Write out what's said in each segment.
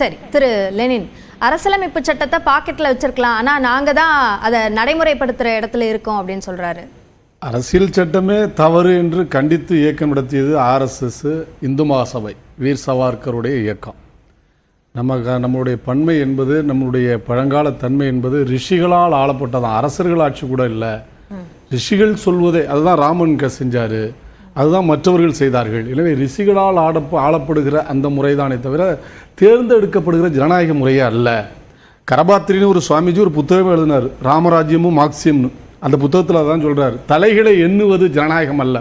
சரி, திரு லெனின், அரசியலமைப்பு சட்டத்தை பாக்கெட்ல வச்சிருக்கலாம், ஆனா நாங்க தான் அதை நடைமுறைப்படுத்துற இடத்துல இருக்கோம் அப்படின்னு சொல்றாரு. அரசியல் சட்டமே தவறு என்று கண்டித்து இயக்கம் நடத்தியது ஆர்எஸ்எஸ், இந்து மகாசபை, வீர் சவார்கருடைய இயக்கம். நம்முடைய பன்மை என்பது, நம்முடைய பழங்கால தன்மை என்பது ரிஷிகளால் ஆளப்பட்டதான், அரசர்கள் ஆட்சி கூட இல்லை. ரிஷிகள் சொல்வதே அதுதான் ராமன் செஞ்சாரு, அதுதான் மற்றவர்கள் செய்தார்கள். எனவே ரிஷிகளால் ஆளப்படுகிற அந்த முறைதானே தவிர தேர்ந்தெடுக்கப்படுகிற ஜனநாயக முறையே அல்ல. கரபாத்திரின்னு ஒரு சுவாமிஜி ஒரு புத்தகம் எழுதினார், ராமராஜ்யமும் மார்க்சியம்னு. அந்த புத்தகத்தில் அதான் சொல்றாரு, தலைகளை எண்ணுவது ஜனநாயகம் அல்ல,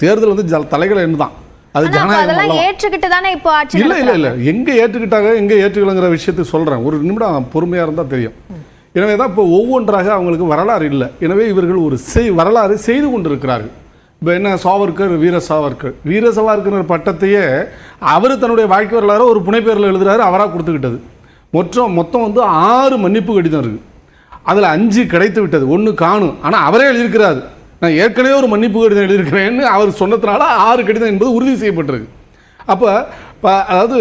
தேர்தல் வந்து தலைகளை எண்ணுதான், அது ஜனநாயகம் ஏற்றுக்கிட்டு தானே இப்போ ஆட்சி. இல்ல இல்ல இல்ல எங்க ஏற்றுக்கிட்டாங்க எங்க ஏற்றுக்கலங்கிற விஷயத்தை சொல்றேன், ஒரு நிமிடம் பொறுமையா இருந்தா தெரியும். எனவே தான் இப்போ ஒவ்வொன்றாக அவங்களுக்கு வரலாறு இல்லை. எனவே இவர்கள் ஒரு வரலாறு செய்து கொண்டிருக்கிறார்கள். இப்போ என்ன, சாவர்கர், வீர சாவர்கர் பட்டத்தையே அவர் தன்னுடைய வாழ்க்கை வரலாறு ஒரு புனைப்பேரில் எழுதுறாரு, அவராக கொடுத்துக்கிட்டது. மொத்தம் வந்து 6 மன்னிப்பு கடிதம் இருக்கு. அதில் 5 கிடைத்து விட்டது, 1 காணும். ஆனால் அவரே எழுதியிருக்கிறாரு, நான் ஏற்கனவே ஒரு மன்னிப்பு கடிதம் எழுதியிருக்கிறேன்னு அவர் சொன்னதுனால 6 கடிதம் என்பது உறுதி செய்யப்பட்டிருக்கு. அப்போ அதாவது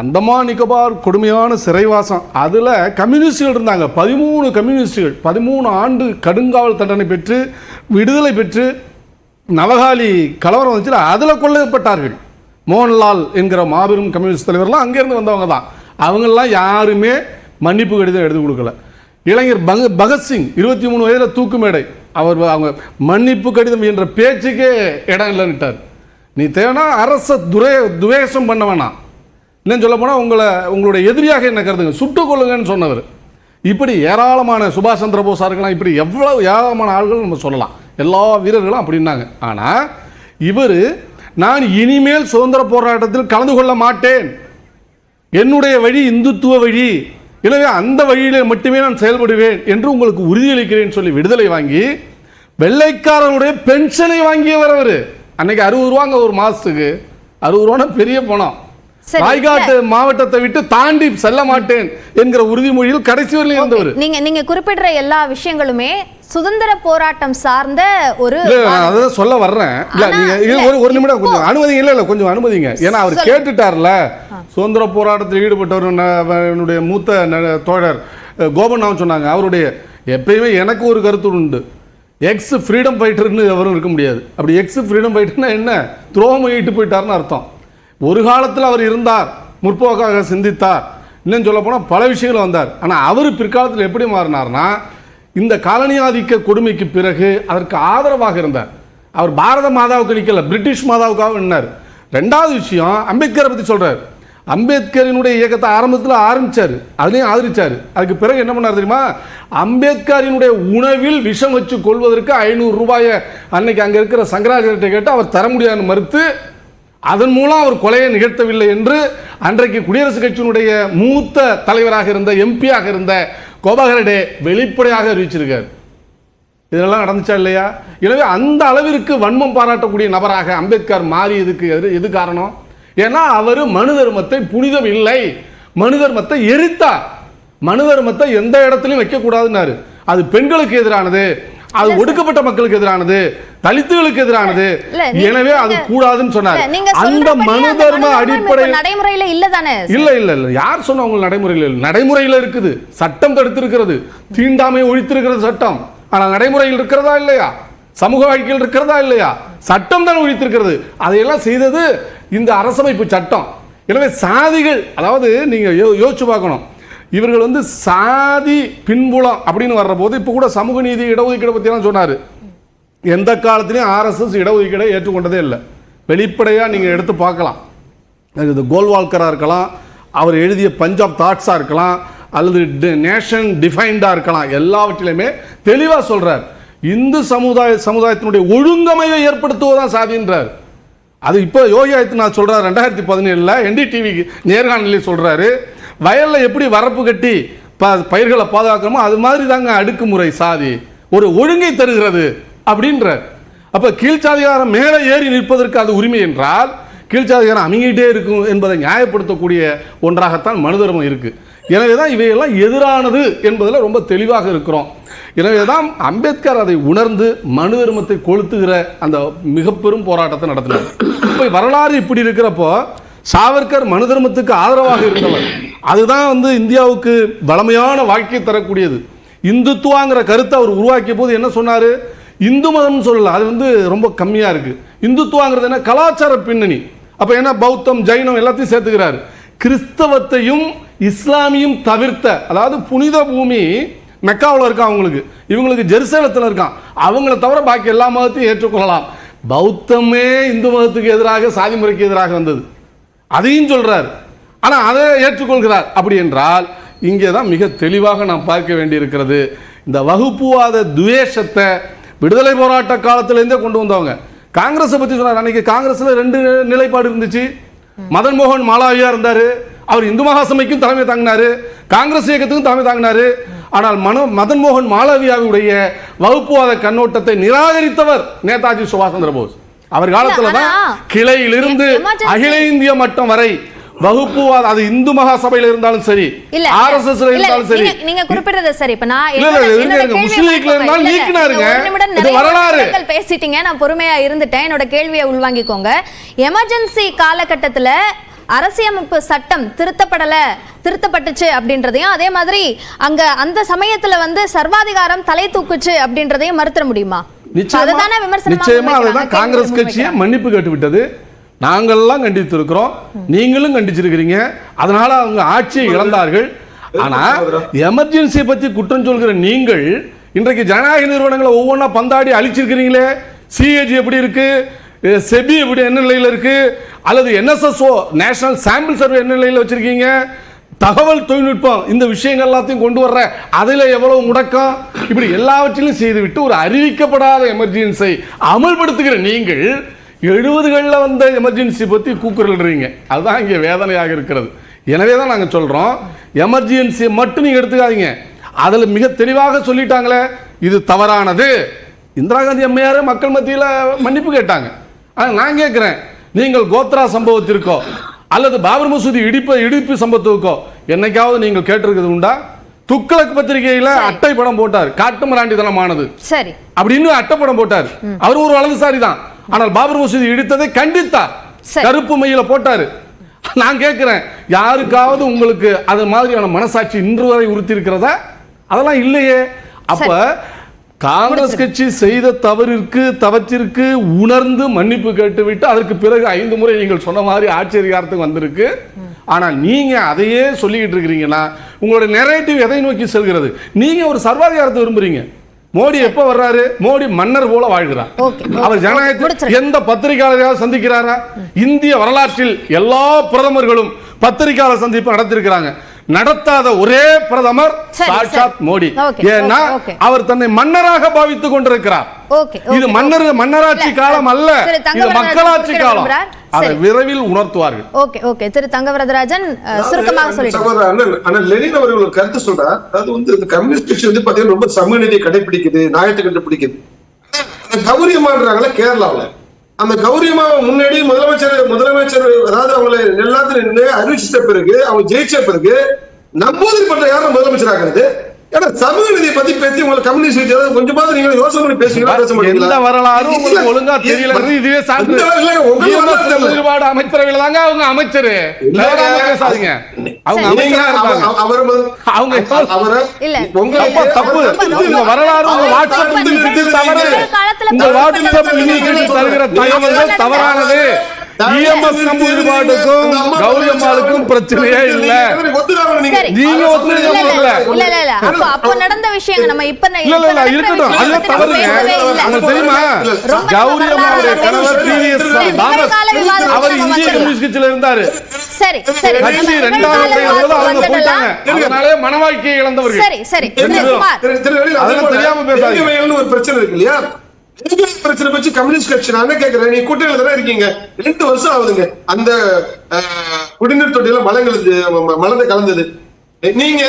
அந்தமான் நிக்கோபார் கொடுமையான சிறைவாசம், அதில் கம்யூனிஸ்டுகள் இருந்தாங்க, 13 கம்யூனிஸ்டுகள் 13 ஆண்டு கடுங்காவல் தண்டனை பெற்று விடுதலை பெற்று நவகாலி கலவரம் வந்துச்சு, அதில் கொல்லப்பட்டார்கள். மோகன்லால் என்கிற மாபெரும் கம்யூனிஸ்ட் தலைவர்லாம் அங்கேருந்து வந்தவங்க தான். அவங்கெல்லாம் யாருமே மன்னிப்பு கடிதம் எழுதி கொடுக்கல. இளைஞர் பகத்சிங் 23 வயதில் தூக்கு மேடை, அவங்க மன்னிப்பு கடிதம் என்ற பேச்சுக்கே இடம் இல்லைன்னுட்டார். நீ தேவைன்னா அரச துவேஷம் பண்ண வேணாம், இல்லைன்னு சொல்ல போனால் உங்களுடைய எதிரியாக என்ன கருதுங்க, சுட்டுக் கொள்ளுங்கன்னு சொன்னவர். இப்படி ஏராளமான சுபாஷ் சந்திர போஸா இருக்கலாம், இப்படி எவ்வளவு ஏராளமான ஆள்கள் நம்ம சொல்லலாம், எல்லா வீரர்களும் அப்படின்னாங்க. ஆனால் இவர், நான் இனிமேல் சுதந்திர போராட்டத்தில் கலந்து கொள்ள மாட்டேன், என்னுடைய வழி இந்துத்துவ வழி, எனவே அந்த வழியிலே மட்டுமே நான் செயல்படுவேன் என்று உங்களுக்கு உறுதியளிக்கிறேன் சொல்லி விடுதலை வாங்கி வெள்ளைக்காரனுடைய பென்ஷனை வாங்கியவர் அவர். அன்னைக்கு 60 ரூபாங்க ஒரு மாசத்துக்கு, 60 ரூபானா பெரிய பணம். ராய்காட் மாவட்டத்தை விட்டு தாண்டி செல்ல மாட்டேன் என்கிற உறுதிமொழியில் கடைசி வரையிலும் இருந்தவர். நீங்க குறிப்பிடுற எல்லா விஷயங்களுமே சுதந்திர போராட்டம் சார்ந்த ஒரு, அதான் சொல்ல வர்றேன். ஒரு நிமிடம் கொஞ்சம் அனுமதிங்க. இல்ல கொஞ்சம் அனுமதிங்க, ஏன்னா அவர் கேட்டுட்டார்ல. சுதந்திர போராட்டத்தில் ஈடுபட்டவர் மூத்த தோழர் கோபண்ணாவும் சொன்னாங்க, அவருடைய எப்பயுமே எனக்கு ஒரு கருத்து உண்டு, எக்ஸ் ஃப்ரீடம் ஃபைட்டர்னு அவரும் இருக்க முடியாது. அப்படி எக்ஸ் ஃப்ரீடம் ஃபைட்டர்னா என்ன, துரோகம் இட்டு போயிட்டார்னு அர்த்தம். ஒரு காலத்தில் அவர் இருந்தார், முற்போக்காக சிந்தித்தார், இன்னும் சொல்ல போனால் பல விஷயங்கள் வந்தார். ஆனால் அவர் பிற்காலத்தில் எப்படி மாறினார்னா, இந்த காலனியாதிக்க கொடுமைக்கு பிறகு அதற்கு ஆதரவாக இருந்தார். அவர் பாரத மாதாவுக்கு நிற்கல, பிரிட்டிஷ் மாதாவுக்காக நின்னார். 2வது விஷயம், அம்பேத்கரை பற்றி சொல்றார். அம்பேத்கரினுடைய இயக்கத்தை ஆரம்பத்தில் ஆரம்பிச்சார், அதுலேயும் ஆதரிச்சார். அதுக்கு பிறகு என்ன பண்ணார் தெரியுமா, அம்பேத்கரினுடைய உணவில் விஷம் வச்சு கொள்வதற்கு 500 ரூபாயை அன்னைக்கு அங்கே இருக்கிற சங்கராச்சாரியத்தை கேட்டு அவர் தர முடியாதுன்னு மறுத்து, அதன் மூலம் அவர் கொலையை நிகழ்த்தவில்லை என்று அன்றைக்கு குடியரசுக் கட்சியினுடைய மூத்த தலைவராக இருந்த, எம்பியாக இருந்த கோபாகரடே வெளிப்படையாக அறிவிச்சிருக்கார். இதெல்லாம் நடந்துச்சா இல்லையா? எனவே அந்த அளவிற்கு வன்மம் பாராட்டக்கூடிய நபராக அம்பேத்கர் மாறியதுக்கு எது காரணம்? ஏன்னா அவர் மனு தர்மத்தை புனிதம் இல்லை, மனு தர்மத்தை எரித்தார். மனு தர்மத்தை எந்த இடத்துலையும் வைக்கக்கூடாதுன்னாரு. அது பெண்களுக்கு எதிரானது, அது ஒடுக்கப்பட்ட மக்களுக்கு எதிரானது, தலித்துகளுக்கு எதிரானது, எனவே அது கூடாதுன்னு சொன்னார். அந்த மனு தர்ம அடிப்படையில் நடைமுறையில இல்லதானே? இல்ல இல்ல இல்ல, யார் சொன்ன அவங்க நடைமுறையில் இருக்குது, சட்டம் தடுத்திருக்கிறது, தீண்டாமை ஒழித்திருக்கிறது சட்டம். ஆனால் நடைமுறையில் இருக்கிறதா இல்லையா, சமூக வாழ்க்கையில் இருக்கிறதா இல்லையா, சட்டம் தான் ஒழித்திருக்கிறது. அதையெல்லாம் செய்தது இந்த அரசமைப்பு சட்டம். எனவே சாதிகள், அதாவது நீங்க யோசிச்சு பார்க்கணும், இவர்கள் வந்து சாதி பின்புலம் அப்படின்னு வர்ற போது, இப்போ கூட சமூக நீதி இடஒதுக்கீடு பற்றியெல்லாம் சொன்னார். எந்த காலத்திலையும் ஆர்எஸ்எஸ் இடஒதுக்கீடை ஏற்றுக்கொண்டதே இல்லை. வெளிப்படையாக நீங்கள் எடுத்து பார்க்கலாம். இது கோல்வால்கராக இருக்கலாம், அவர் எழுதிய பஞ்சாப் தாட்ஸாக இருக்கலாம், அல்லது நேஷன் டிஃபைன்டாக இருக்கலாம், எல்லாவற்றிலுமே தெளிவாக சொல்கிறார், இந்து சமுதாயத்தினுடைய ஒழுங்கமைவை ஏற்படுத்துவதுதான் சாதின்றார். அது இப்போ யோகி ஆதித்யநாத் சொல்கிறார் 2017 NDTV நேர்காணலில் சொல்கிறாரு, வயலில் எப்படி வரப்பு கட்டி பயிர்களை பாதுகாக்கணுமோ அது மாதிரி தாங்க அடுக்குமுறை சாதி ஒரு ஒழுங்கை தருகிறது அப்படின்றார். அப்போ கீழ்ச்சாதிகாரம் மேலே ஏறி நிற்பதற்கு அது உரிமை என்றால், கீழ்ச்சாதிகாரம் அமைங்கிட்டே இருக்கும் என்பதை நியாயப்படுத்தக்கூடிய ஒன்றாகத்தான் மனு தர்மம் இருக்கு. எனவே தான் இவையெல்லாம் எதிரானது என்பதில் ரொம்ப தெளிவாக இருக்கிறோம். எனவே தான் அம்பேத்கர் அதை உணர்ந்து மனு தர்மத்தை கொளுத்துகிற அந்த மிக பெரும் போராட்டத்தை நடத்தினார். இப்போ வரலாறு இப்படி இருக்கிறப்போ சாவர்கர் மனு தர்மத்துக்கு ஆதரவாக இருந்தவர். அதுதான் வந்து இந்தியாவுக்கு வளமையான வாழ்க்கை தரக்கூடியது. இந்துத்துவாங்கிற கருத்தை அவர் உருவாக்கிய போது என்ன சொன்னாரு? இந்து மதம்னு சொல்லல, அது வந்து ரொம்ப கம்மியா இருக்கு. இந்துத்துவாங்கிறது என்ன? கலாச்சார பின்னணி. அப்ப என்ன பௌத்தம் ஜைனம் எல்லாத்தையும் சேர்த்துக்கிறாரு. கிறிஸ்தவத்தையும் இஸ்லாமியும் தவிர்த்த, அதாவது புனித பூமி மெக்காவில் இருக்கான் அவங்களுக்கு, இவங்களுக்கு ஜெருசலத்தில் இருக்கான், அவங்கள தவிர பாக்கி எல்லா மதத்தையும் ஏற்றுக்கொள்ளலாம். பௌத்தமே இந்து மதத்துக்கு எதிராக, சாதி முறைக்கு எதிராக வந்தது, அதையும் சொல்றார். ஆனா அதை ஏற்றுக்கொள்கிறார். அப்படி என்றால் இங்கே தான் மிக தெளிவாக நாம் பார்க்க வேண்டியிருக்கிறது. இந்த வகுப்புவாத துவேஷத்தை விடுதலை போராட்ட காலத்திலேருந்தே கொண்டு வந்தவங்க. காங்கிரஸை பத்தி சொன்னார். அன்னைக்கு காங்கிரஸ்ல 2 நிலைப்பாடு இருந்துச்சு. மதன் மோகன் மாளவியா இருந்தாரு, அவர் இந்து மகாசபைக்கும் தலைமை தாங்கினாரு, காங்கிரஸ் இயக்கத்துக்கும் தலைமை தாங்கினாரு. ஆனால் மதன் மோகன் மாளவியாவுடைய வகுப்புவாத கண்ணோட்டத்தை நிராகரித்தவர் நேதாஜி சுபாஷ் சந்திர போஸ். அவர் காலத்துல தான் கிளையிலிருந்து அகில இந்திய மட்டம் வரை வகுப்புவாத, அது இந்து மகாசபையில இருந்தாலும் சரி, ஆர்எஸ்எஸ் இருந்தாலும் சரி, நீங்க குறிப்பிட்டது சரி. இப்ப நான் முஸ்லிம் லீக்ல இருந்தாலும் நீக்கினாருங்க. இது வரலாறு. பேசிட்டீங்க, நான் பொறுமையா இருந்துட்டேன். என்னோட கேள்வியை உள்வாங்கிக்கோங்க. எமர்ஜென்சி காலகட்டத்துல அரசியலமைப்பு சட்டம் திருத்தப்பட்டுச்சு அப்படின்றதையும், அதே மாதிரி அங்க அந்த சமயத்துல வந்து சர்வாதிகாரம் தலை தூக்குச்சு அப்படின்றதையும் மறுத்துற முடியுமா? நிச்சயமா அதுதான் காங்கிரஸ் கட்சியை மன்னிப்பு கேட்டு விட்டது. நாங்கள்லாம் கண்டித்திருக்கிறோம், நீங்களும் கண்டிச்சிருக்கிறீங்க. அதனால அவங்க ஆட்சியை இழந்தார்கள். ஆனா எமர்ஜென்சியை பத்தி குற்றம் சொல்கிற நீங்கள் இன்றைக்கு ஜனநாயக நிறுவனங்களை ஒவ்வொன்றா பந்தாடி அழிச்சிருக்கிறீங்களே. சிஏஜி எப்படி இருக்கு, செபி எப்படி என்ன நிலையில் இருக்கு, அல்லது என்எஸ்எஸ்ஓ நேஷனல் சாம்பிள் சர்வே என்ன நிலையில் வச்சிருக்கீங்க, தகவல் தொழில்நுட்பம் இந்த விஷயங்கள் எல்லாத்தையும் கொண்டு வர்ற அதுல எவ்வளவு முடக்கம், இப்படி எல்லாவற்றிலும் செய்துவிட்டு ஒரு அறிவிக்கப்படாத எமர்ஜென்சியை அமல்படுத்துகிற நீங்கள் 70களில் வந்த எமர்ஜென்சி பத்தி கூக்குரல்றீங்க. அதுதான் இங்கே வேதனையாக இருக்கிறது. எனவே தான் நாங்கள் சொல்றோம், எமர்ஜென்சியை மட்டும் நீங்க எடுத்துக்காதீங்க. அதுல மிக தெளிவாக சொல்லிட்டாங்களே இது தவறானது. இந்திரா காந்தி அம்மையாரே மக்கள் மத்தியில் மன்னிப்பு கேட்டாங்க. ஆனால் நான் கேட்கிறேன், நீங்கள் கோத்ரா சம்பவத்திற்கோ அல்லது பாபர் மசூதி இடிப்பு சம்பவத்துக்கோ என்னைக்காவது நீங்கள் கேட்டிருக்கிறது உண்டா? துக்ளக் பத்திரிகையில அட்டை படம் போட்டார், காட்டுமிராண்டித்தனமானது சரி அப்படின்னு அட்டை படம் போட்டார். அவர் ஒரு வலதுசாரி தான், ஆனால் பாபர் மசூதி இடித்ததை கண்டித்தார், கருப்பு மையில போட்டாரு. நான் கேட்கிறேன், யாருக்காவது உங்களுக்கு அது மாதிரியான மனசாட்சி இன்று வரை உறுத்தி இருக்கிறதா? அதெல்லாம் இல்லையே. அப்ப காங்கிரஸ் கட்சி செய்த தவற்றிற்கு உணர்ந்து மன்னிப்பு கேட்டுவிட்டு அதற்கு பிறகு 5 முறை நீங்கள் சொன்ன மாதிரி ஆட்சி அதிகாரத்துக்கு வந்திருக்கு. ஆனா நீங்க அதையே சொல்லிக்கிட்டு இருக்கிறீங்கன்னா உங்களுடைய நெரேட்டிவ் எதை நோக்கி செல்கிறது? நீங்க ஒரு சர்வாதிகாரத்தை விரும்புறீங்க. மோடி எப்ப வர்றாரு? மோடி மன்னர் போல வாழ்கிறார். அவர் ஜனநாயகத்தில் எந்த பத்திரிகையாளரையாவது சந்திக்கிறாரா? இந்திய வரலாற்றில் எல்லா பிரதமர்களும் பத்திரிகையாளர் சந்திப்பு நடத்திருக்கிறாங்க. நடத்தாத ஒரே பிரதமர் சாட்சாத் மோடி. ஏன்னா அவர் தன்னை மன்னராக பாவித்துக் கொண்டிருக்கிறார். இது மன்னராட்சி காலம் அல்ல, இது மக்களாட்சி காலம். அதை விரைவில் உணர்த்துவார்கள். ஓகே ஓகே திரு தங்கவரதராஜன் சுருக்கமாக சொல்லிடுங்க. அண்ணன் லெனின் அவர்கள் ஒரு கருத்து சொல்றார். அதாவது வந்து இந்த கம்யூனிஸ்ட் கட்சி வந்து பாத்தீங்கன்னா ரொம்ப சமூகநீதியை கடைபிடிக்குது, நியாயத்தை கண்டுபிடிக்குது. கௌரியமான்றாங்களே கேரளாவில், அந்த கௌரியமா முன்னாடி முதலமைச்சர் அதாவது அவங்களை எல்லாத்தையும் அறிவிச்சிட்ட பிறகு அவங்க ஜெயிச்ச பிறகு நம்பூதிரி பண்ற யாரும் முதலமைச்சர் ஆகிறது? ஏன்னா சமூக நீதியை பத்தி பேசி உங்களை கம்யூனிஸ்ட் கொஞ்சமாவது நீங்க யோசனை பண்ணி பேசுவீங்களா? பேச மாட்டீங்களா? வரலாறு உங்களுக்கு ஒழுங்கா தெரியல. இதுவே சான்று. அமைச்சரவையில தாங்க அவங்க அமைச்சர். பேசாதீங்க. அவங்க அமைச்சரா இருக்காங்க. அவரை உங்க தப்பு. உங்க வரலாறு உங்க வாட்ஸ்அப் தவறு. உங்க வாட்ஸ்அப் தருகிற தகவல்கள் தவறானது. இஎம்எஸ் நம்பூதிரிபாட்டுக்கும் கௌரியம்மாளுக்கும் பிரச்சனையே இல்ல. நீங்க அப்ப நடந்த விஷயம் நம்ம இப்ப இருக்கட்டும், அது தவறுங்க. உங்களுக்கு தெரியுமா, கௌரியம்மாவுடைய கணவர் டிவிஎஸ் தாமஸ் அவர் இந்திய கம்யூனிஸ்ட் கட்சியில இருந்தாரு. சரி சரி கட்சி 2வது அவங்க போயிட்டாங்க. அதனாலே மனவாழ்க்கையை இழந்தவர்கள். சரி சரி அதெல்லாம் தெரியாம பேசாதீங்க. ஒரு பிரச்சனை இருக்கு இல்லையா? பிரச்சனை வச்சு கம்யூனிஸ்ட் கட்சி நான் கேட்கிறேன், நீ கூட்டணியில தானே இருக்கீங்க, 2 வருஷம் ஆகுதுங்க. அந்த குடிநீர் தொட்டியில மலத்தை கலந்தது நீங்க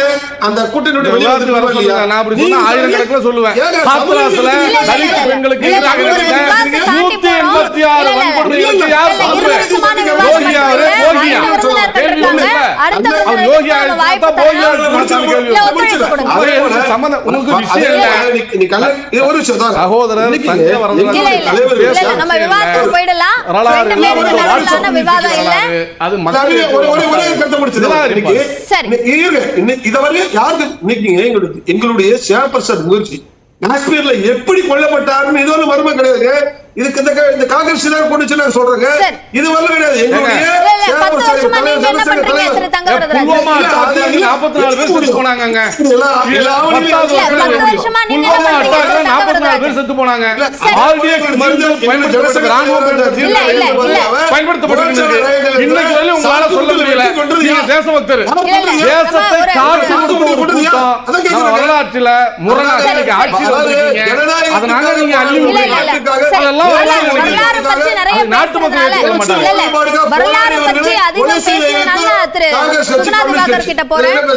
அந்த கூட்டணியுடைய வெளியே விவாதத்துக்கு வர வந்திருக்கீங்களா சொல்லுங்க. நான் அப்படி சொன்னா நீங்க ஆயிரக்கணக்கில் சொல்லுவேன். ஏங்க, ஹாத்ராஸ்ல சமூக தலித் பெண்களுக்கு இல்ல, எதிராக இல்ல, நடந்த விவாதத்தை தாண்டி 186 போறோம். வன்கொடுமைகளுக்கு யார் இல்ல, பொறுப்பு? இருவருக்குமான விவாதம் யோகியா அவரு, நடக்குது. யோகியா. ஐந்து விருந்தினர்கள் கேள்வி இருக்காங்க. ஒண்ணு இல்ல. அடுத்த அவர் விருந்தினருக்கு யோகியா நம்ம இருந்தா வாய்ப்பு போகியா தரலாம். இருந்தாலும் கேள்வி இல்ல, வரும். ஒத்துழைப்பு கொடுங்க. அது எனக்கு சம்மந்தம். உங்களுக்கு விஷயம் இல்ல. ஒரு விஷயம் தான். சகோதரர் இன்னைக்கு தஞ்சை வரதராஜன் இல்ல, இல்ல, தலைவர் இல்ல, இல்ல, நம்ம விவாதத்துக்கு போயிடலாம். வரலாறு ரெண்டு இல்ல, பேருக்கு ஒரு நடுவிலான விவாதம் இல்ல. அது ஒரே மக்கள் கருத்தை முடிச்சது. இதெல்லாம் இன்னைக்கு சரி. இதுவரை யாருக்கு இன்னைக்கு எங்களுடைய சேர்பர்சன் முயற்சி காஷ்மீர்ல எப்படி கொல்லப்பட்டாருன்னு இது ஒண்ணு மர்மம் கிடையாது. இதுக்கு இந்த காங்கிரஸ் கொண்டு நான் சொல்றேங்க. சரி. இது வரல கிடையாது. எங்களுடைய இல்ல, இல்ல, 10 வருஷமா நீங்க என்ன பண்றீங்க திரு தங்கவரதராஜன்? புல்வாமா அட்டாக்ல 44 பேர் செத்து போனாங்க. வருஷமா நீங்க என்ன புல்வாமா பண்றீங்க அட்டாக்ல திரு 44 பேர் செத்து போனாங்க. RDX மருந்து பயன்படுத்தப்பட்ட ராணுவ பயன்படுத்தப்பட்டிருக்கு. இன்னைக்கு வரையும் உங்களால சொல்ல முடியல. நீங்க தேசபக்தர். தேசத்தை காட்டி கொடுத்த ஒரு கூட்டம் நம்ம வரலாற்றில முரணாக இன்னைக்கு ஆட்சியில் வந்திருக்கீங்க. அதனால நீங்க அள்ளி விடுறீங்க. அதெல்லாம் வரலாறு பற்றி நிறைய நாட்டு மக்கள் ஏற்றுக்கொள்ள மாட்டாங்க. வரலாறு பற்றி அதிகம் பேசியதுனால திரு சுகுணா திவாகர் கிட்ட போறேன்.